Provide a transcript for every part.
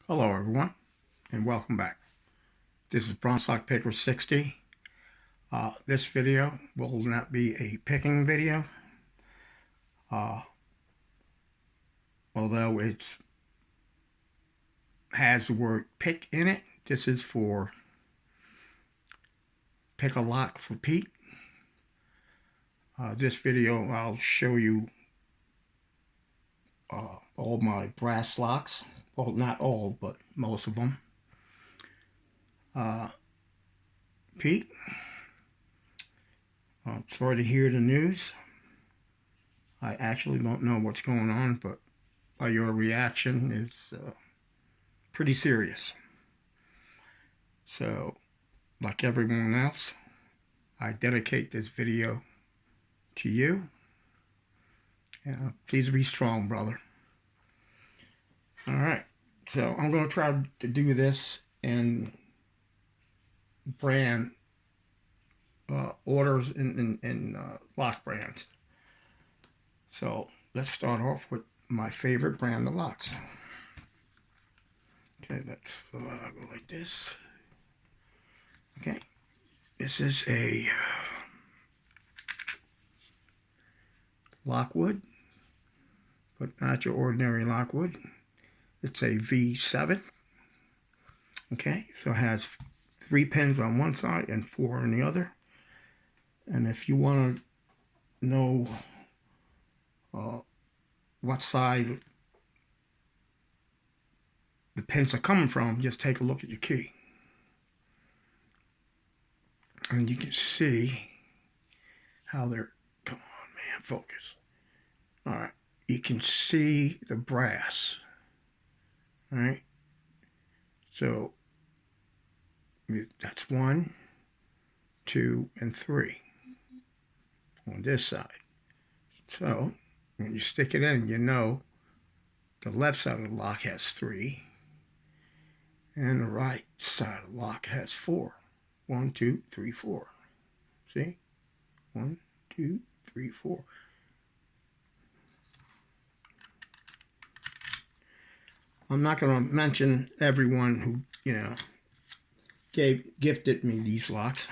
Hello everyone and welcome back. This is Bronze Lock Picker 60. This video will not be a picking video. Although it has the word pick in it, this is for Pick a Lock for Pete. This video I'll show you all my brass locks. Well, not all, but most of them. Pete, sorry to hear the news. I actually don't know what's going on, but by your reaction, it's pretty serious. So, like everyone else, I dedicate this video to you. Please be strong, brother. All right, so I'm going to try to do this in brand orders in lock brands. So let's start off with my favorite brand of locks. Okay, let's go like this. Okay, this is a Lockwood, but not your ordinary Lockwood. It's a V7. Okay, so it has 3 pins on one side and 4 on the other. And if you want to know what side the pins are coming from, just take a look at your key. And you can see how they're, come on man, focus. All right, you can see the brass. All right, so that's 1, 2, and 3 on this side. So when you stick it in, you know the left side of the lock has 3 and the right side of the lock has 4. 1, 2, 3, 4. See? 1, 2, 3, 4. I'm not going to mention everyone who, gifted me these locks,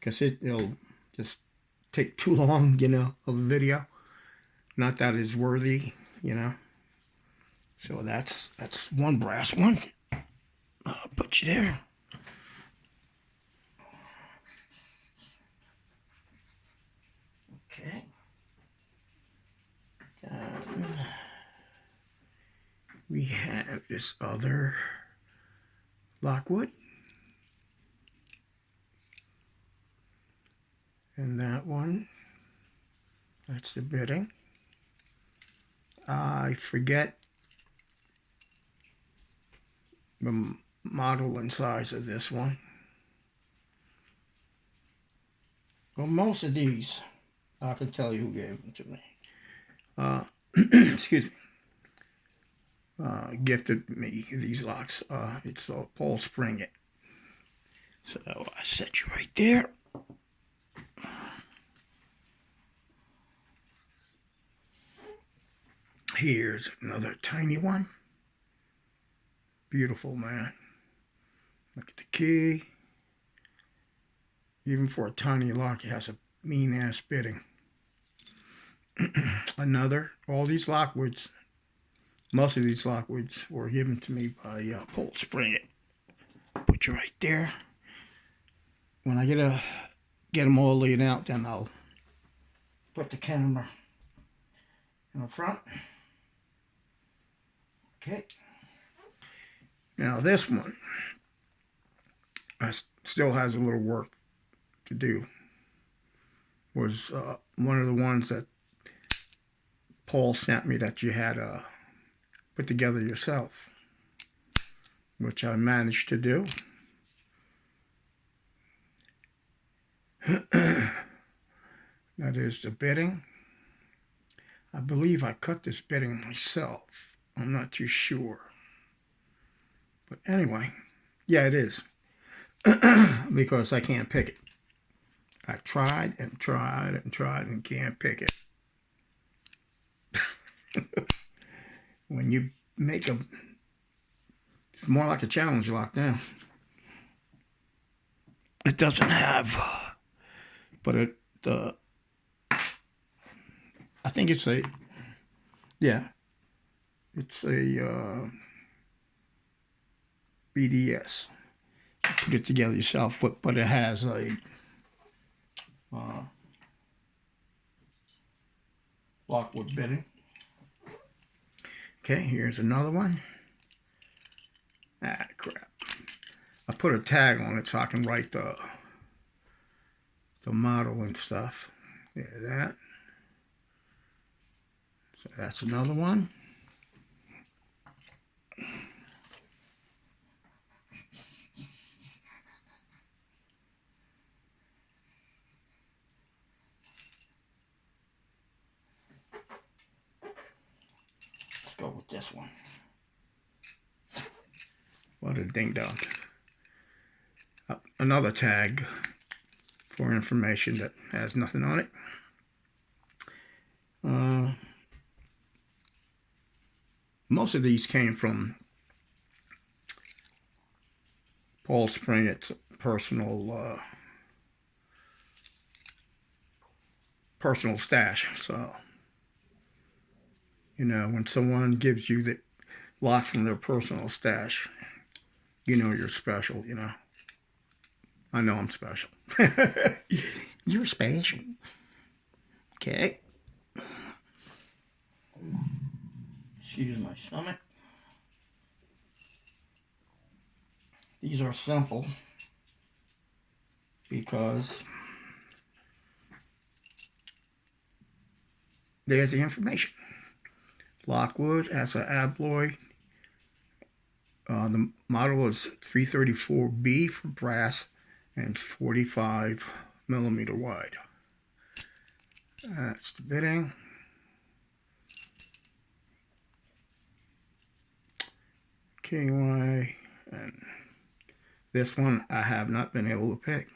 because it'll just take too long, of a video. Not that it's worthy, So that's one brass one. I'll put you there. Okay. We have this other Lockwood. And that one, that's the bitting. I forget the model and size of this one. Well, most of these, I can tell you who gave them to me. Excuse me. Gifted me these locks. It's Paul Spring. So I set you right there. Here's another tiny one. Beautiful, man. Look at the key. Even for a tiny lock, it has a mean-ass bitting. All these Lockwoods, most of these Lockwoods were given to me by Paul Spring. Put you right there. When I get them all laid out, then I'll put the camera in the front. Okay. Now this one still has a little work to do. Was one of the ones that Paul sent me that you had put together yourself, which I managed to do. That is the bitting. I believe I cut this bitting myself. I'm not too sure. But anyway, yeah, it is. Because I can't pick it. I tried and tried and tried and can't pick it. When you make a It's more like a challenge lock now. It doesn't have, but I think it's yeah, it's a BDS. Put it together yourself, but it has a lockwood bitting. Okay, here's another one. Ah, crap. I put a tag on it so I can write the model and stuff. Yeah, that. So that's another one. Let's go with this one. What a ding dong. Another tag for information that has nothing on it. Most of these came from Paul Spring. It's a personal stash. So, you know, when someone gives you the locks from their personal stash, you know you're special, you know. I know I'm special. You're special. Okay. Excuse my stomach. These are simple because there's the information. Lockwood has an abloy. The model is 334B for brass and 45 millimeter wide. That's the bitting. KY, and this one I have not been able to pick.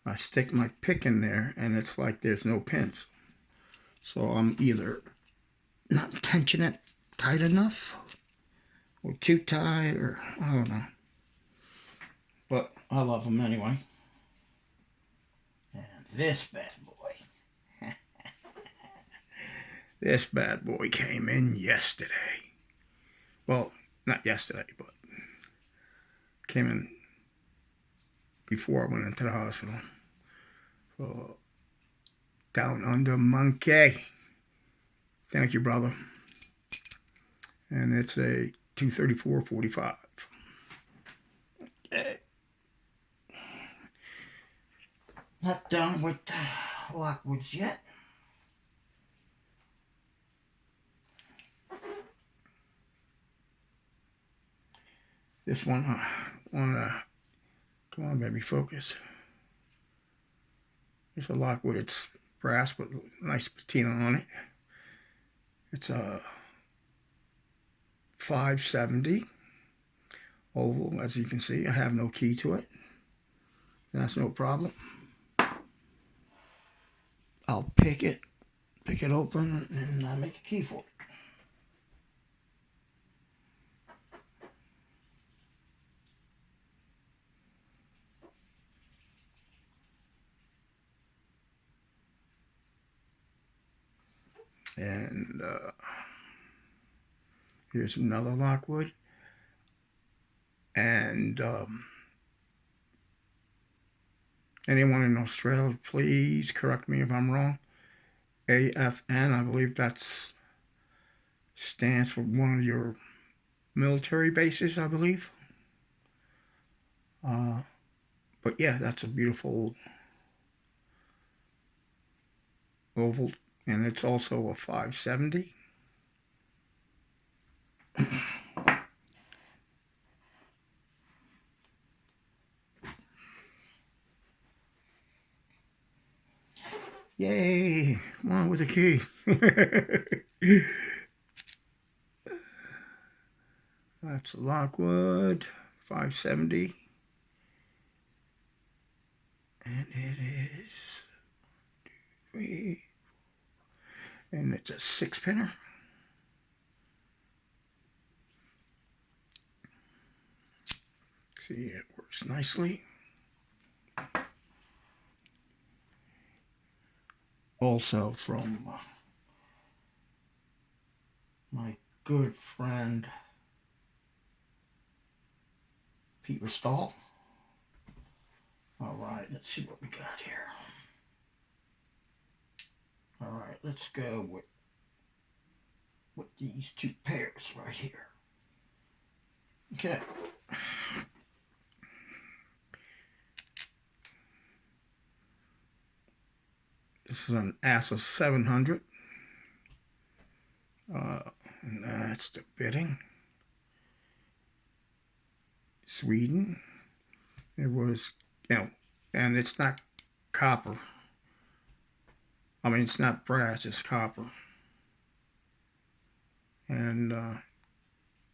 I stick my pick in there and it's like there's no pins. So I'm either not tensioning it tight enough or too tight, or I don't know. But I love them anyway. And this bad boy. This bad boy came in yesterday. Well, not yesterday, but came in before I went into the hospital. So, Down Under Monkey. Thank you, brother. And it's a 234-45. Okay. Not done with Lockwoods yet. This one, come on, baby, focus. It's a Lockwood. It's brass, but nice patina on it. It's a 570 oval, as you can see. I have no key to it. That's no problem. I'll pick it open, and I'll make a key for it. And here's another Lockwood. And anyone in Australia, please correct me if I'm wrong. AFN, I believe that's stands for one of your military bases, I believe. But yeah, that's a beautiful oval, and it's also a 570. Yay! One with a key. That's a Lockwood 570. And it is 2, 3, 4, and it's a 6-pinner. See, it works nicely. Also from my good friend Peter Stahl. All right, let's see what we got here. All right, let's go with these two pairs right here. Okay. This is an ASA 700. And that's the bitting. Sweden. It was, and it's not copper. I mean, it's not brass, it's copper. And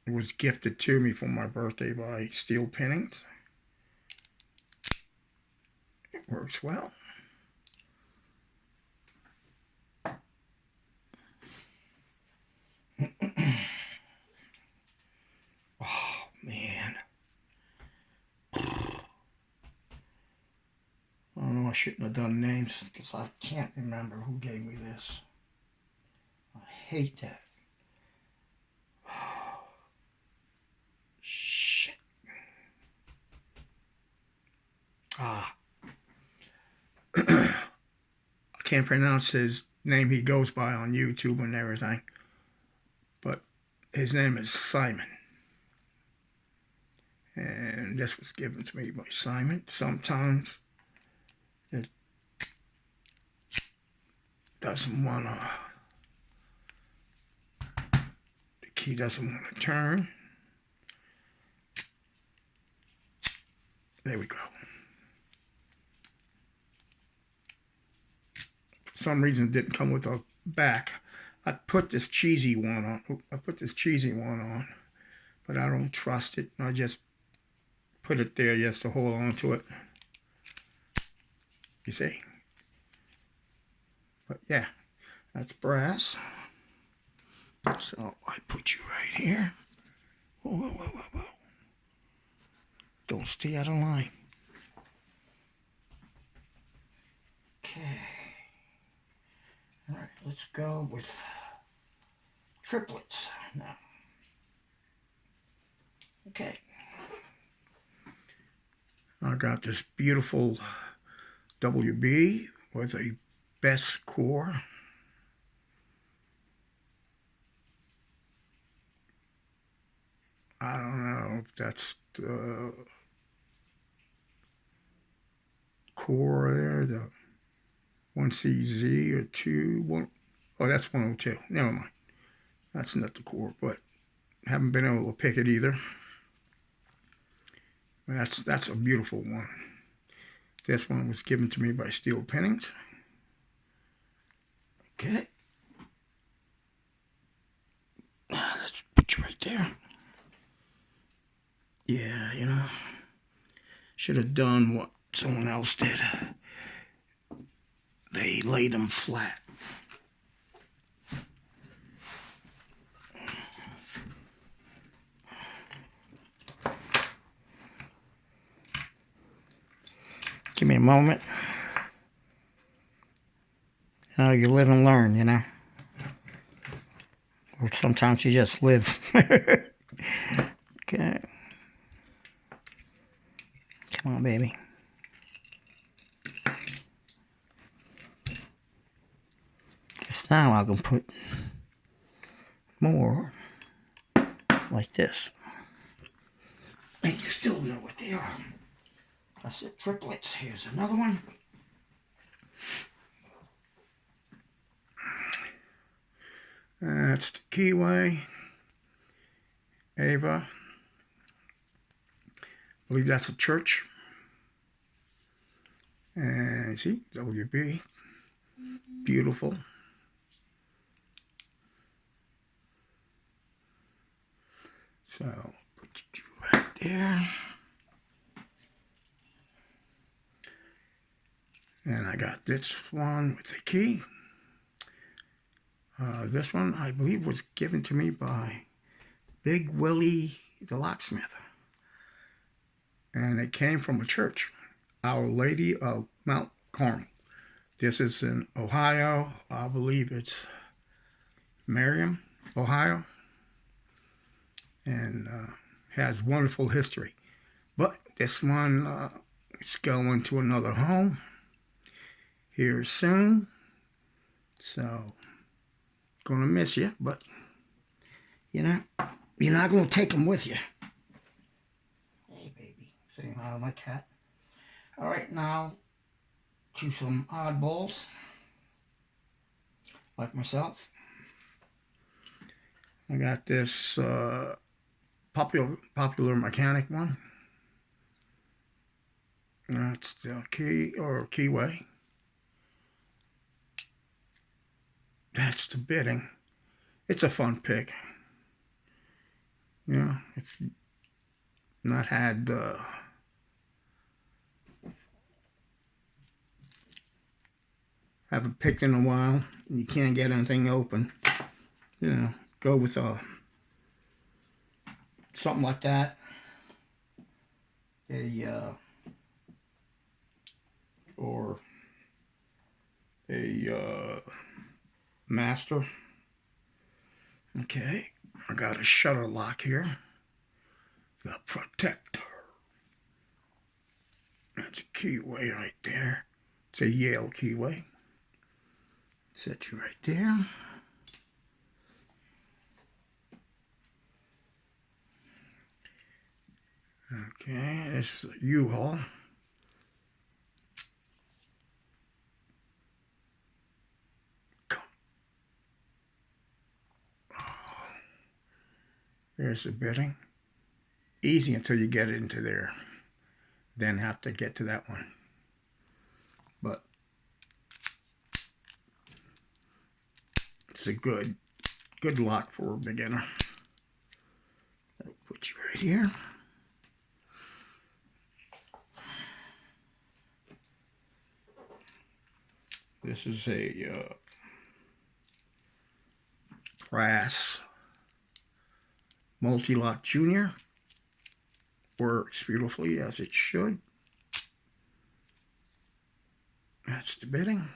it was gifted to me for my birthday by Steel Pinnings. It works well. Oh, man. I don't know, I shouldn't have done names because I can't remember who gave me this. I hate that. Shit. I can't pronounce his name he goes by on YouTube and everything. But his name is Simon. And this was given to me by Simon. Sometimes it doesn't want to, the key doesn't want to turn. There we go. For some reason it didn't come with a back. I put this cheesy one on. But I don't trust it. I just put it there just to hold on to it. You see? But yeah, that's brass. So I put you right here. Whoa, whoa, whoa, whoa, whoa. Don't stay out of line. Okay. All right, let's go with triplets now. Okay. I got this beautiful WB with a best core. I don't know if that's the core there, the 1CZ or 2. Oh, that's 102. Never mind. That's not the core, but haven't been able to pick it either. That's a beautiful one. This one was given to me by Steel Pinnings. Okay. Let's put you right there. Yeah, should have done what someone else did. They laid them flat. Give me a moment. You live and learn, Or sometimes you just live. Okay. Come on, baby. Just now I can put more like this. And you still know what they are. I said triplets. Here's another one. That's the Keyway. Ava. I believe that's a church. And see, WB. Beautiful. So, put you right there. And I got this one with the key. This one, I believe, was given to me by Big Willie the locksmith. and it came from a church, Our Lady of Mount Carmel. This is in Ohio. I believe it's Marion, Ohio, and has wonderful history. But this one is going to another home here soon, so gonna miss you, but you know, you're not gonna take them with you. Hey, baby, saying hi to my cat. All right, now to some oddballs, like myself. I got this popular mechanic one. That's the keyway. That's the bidding. It's a fun pick. You know, if you've not had haven't picked in a while and you can't get anything open, you know, go with something like that. Or a master. Okay, I got a shutter lock here. The protector. That's a keyway right there. It's a Yale keyway. Set you right there. Okay, this is a U-Haul. There's the bidding. Easy until you get into there. Then have to get to that one. But it's a good lock for a beginner. I'll put you right here. This is a brass multi-lock junior. Works beautifully as it should. That's the bidding.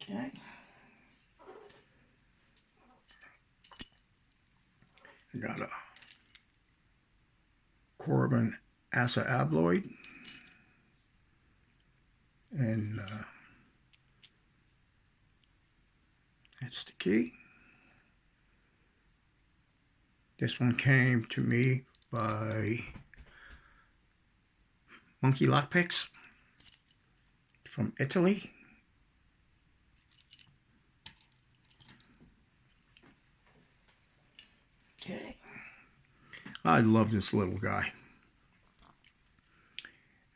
Okay. Got a Corbin Asa Abloyd. And that's the key. This one came to me by Monkey Lockpicks from Italy. Okay. I love this little guy.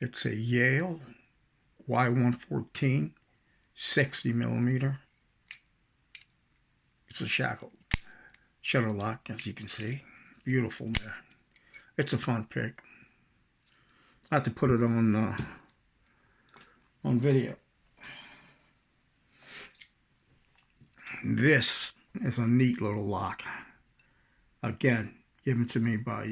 It's a Yale Y114 60 millimeter. It's a shackle shutter lock, as you can see. Beautiful, man. It's a fun pick. I have to put it on video. This is a neat little lock. Again, given to me by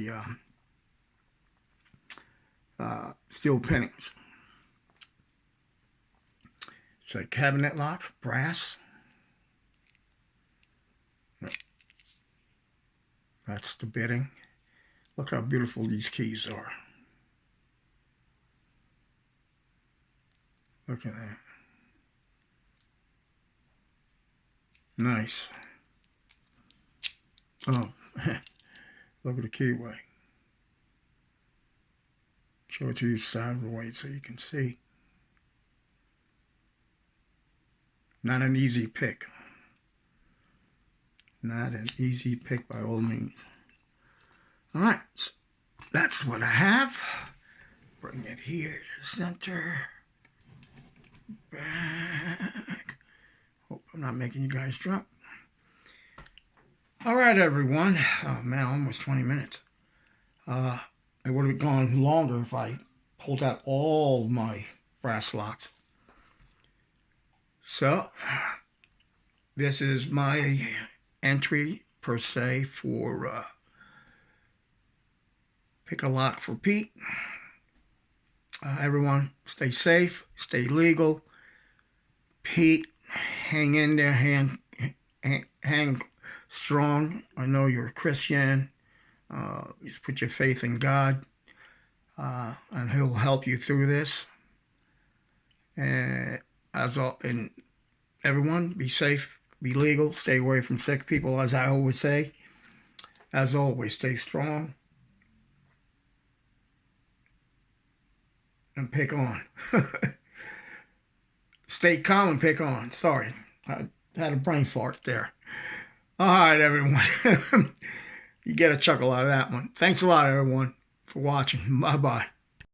Steel Pennies. It's a cabinet lock, brass. That's the bidding. Look how beautiful these keys are. Look at that. Nice. Oh, look at the keyway. Show it to you sideways so you can see. Not an easy pick. Not an easy pick by all means. All right, so that's what I have. Bring it here to the center. Back. Hope I'm not making you guys jump. All right, everyone. Oh, man, almost 20 minutes. It would have gone longer if I pulled out all my brass locks. So this is my entry per se for Pick a Lock for Pete. Everyone, stay safe, stay legal. Pete, hang in there, hang strong. I know you're a Christian. Just put your faith in God, and He'll help you through this. And and everyone, be safe, be legal, stay away from sick people, as I always say. As always, stay strong and pick on. Stay calm and pick on. Sorry, I had a brain fart there. All right, everyone. You get a chuckle out of that one. Thanks a lot, everyone, for watching. Bye-bye.